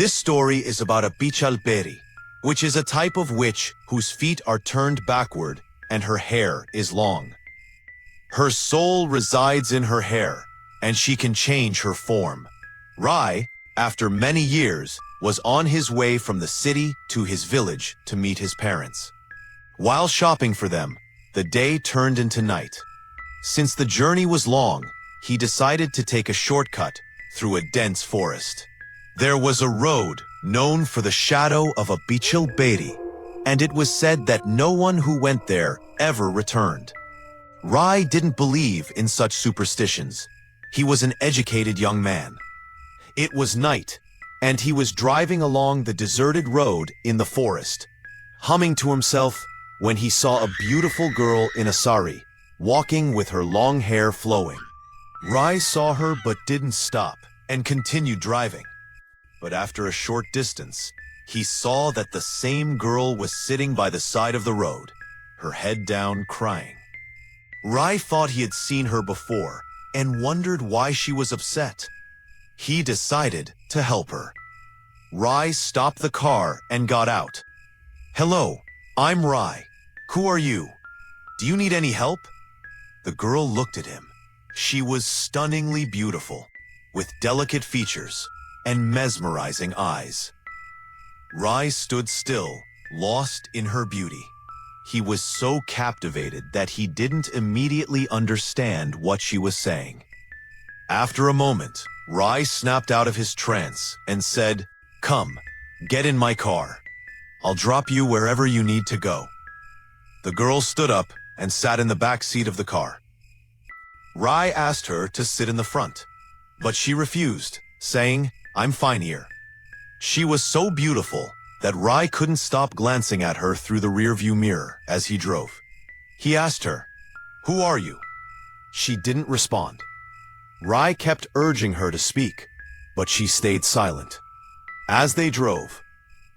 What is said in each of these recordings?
This story is about a pichalperi, which is a type of witch whose feet are turned backward and her hair is long. Her soul resides in her hair, and she can change her form. Rai, after many years, was on his way from the city to his village to meet his parents. While shopping for them, the day turned into night. Since the journey was long, he decided to take a shortcut through a dense forest. There was a road known for the shadow of a pichalperi, and it was said that no one who went there ever returned. Rai didn't believe in such superstitions. He was an educated young man. It was night, and he was driving along the deserted road in the forest, humming to himself when he saw a beautiful girl in a sari, walking with her long hair flowing. Rai saw her but didn't stop and continued driving. But after a short distance, he saw that the same girl was sitting by the side of the road, her head down, crying. Rai thought he had seen her before and wondered why she was upset. He decided to help her. Rai stopped the car and got out. "Hello, I'm Rai. Who are you? Do you need any help?" The girl looked at him. She was stunningly beautiful, with delicate features and mesmerizing eyes. Rai stood still, lost in her beauty. He was so captivated that he didn't immediately understand what she was saying. After a moment, Rai snapped out of his trance and said, "Come, get in my car. I'll drop you wherever you need to go." The girl stood up and sat in the back seat of the car. Rai asked her to sit in the front, but she refused, saying, "I'm fine here." She was so beautiful that Rai couldn't stop glancing at her through the rearview mirror as he drove. He asked her, "Who are you?" She didn't respond. Rai kept urging her to speak, but she stayed silent. As they drove,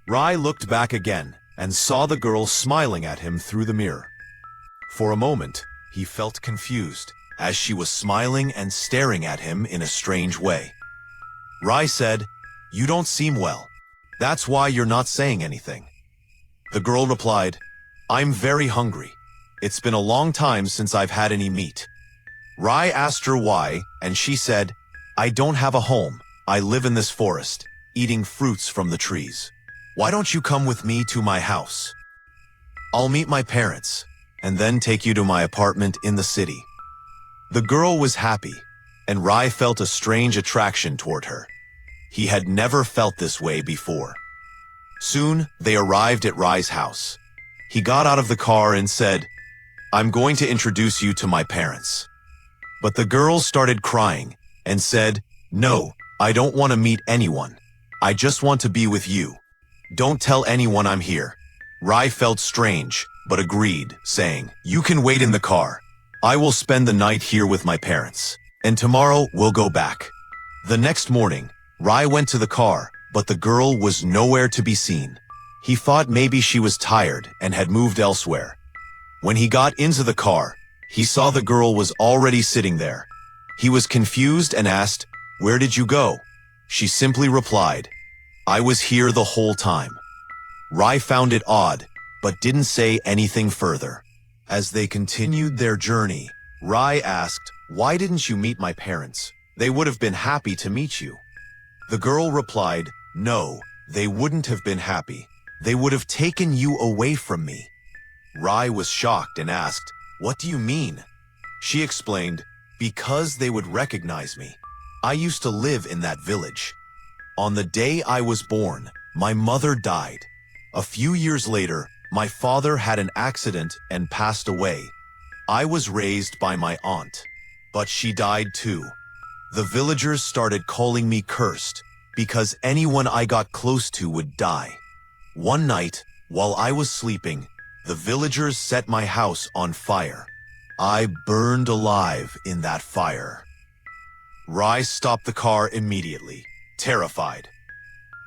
Rai looked back again and saw the girl smiling at him through the mirror. For a moment, he felt confused as she was smiling and staring at him in a strange way. Rai said, "You don't seem well. That's why you're not saying anything." The girl replied, "I'm very hungry. It's been a long time since I've had any meat." Rai asked her why, and she said, "I don't have a home. I live in this forest, eating fruits from the trees. Why don't you come with me to my house? I'll meet my parents, and then take you to my apartment in the city." The girl was happy, and Rai felt a strange attraction toward her. He had never felt this way before. Soon, they arrived at Rai's house. He got out of the car and said, "I'm going to introduce you to my parents." But the girl started crying and said, "No, I don't want to meet anyone. I just want to be with you. Don't tell anyone I'm here." Rai felt strange, but agreed, saying, "You can wait in the car. I will spend the night here with my parents, and tomorrow we'll go back." The next morning, Rai went to the car, but the girl was nowhere to be seen. He thought maybe she was tired and had moved elsewhere. When he got into the car, he saw the girl was already sitting there. He was confused and asked, "Where did you go?" She simply replied, "I was here the whole time." Rai found it odd, but didn't say anything further. As they continued their journey, Rai asked, "Why didn't you meet my parents? They would have been happy to meet you." The girl replied, "No, they wouldn't have been happy. They would have taken you away from me." Rai was shocked and asked, "What do you mean?" She explained, "Because they would recognize me. I used to live in that village. On the day I was born, my mother died. A few years later, my father had an accident and passed away. I was raised by my aunt, but she died too. The villagers started calling me cursed because anyone I got close to would die. One night, while I was sleeping, the villagers set my house on fire. I burned alive in that fire." Rai stopped the car immediately, terrified.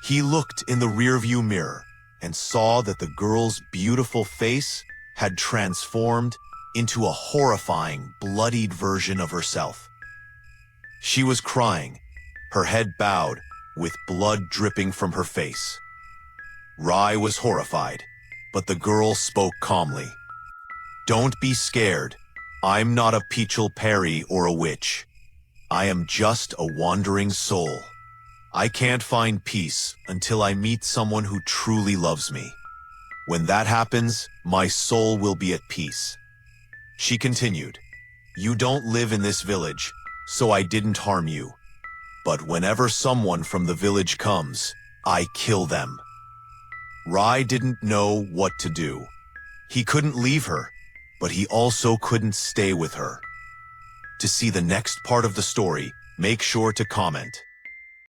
He looked in the rearview mirror and saw that the girl's beautiful face had transformed into a horrifying, bloodied version of herself. She was crying, her head bowed, with blood dripping from her face. Rai was horrified, but the girl spoke calmly. Don't be scared. I'm not a Peachel Perry or a witch. I am just a wandering soul. I can't find peace until I meet someone who truly loves me. When that happens, my soul will be at peace. She continued, You don't live in this village, so I didn't harm you. But whenever someone from the village comes, I kill them. Rai didn't know what to do. He couldn't leave her, but he also couldn't stay with her. To see the next part of the story, make sure to comment.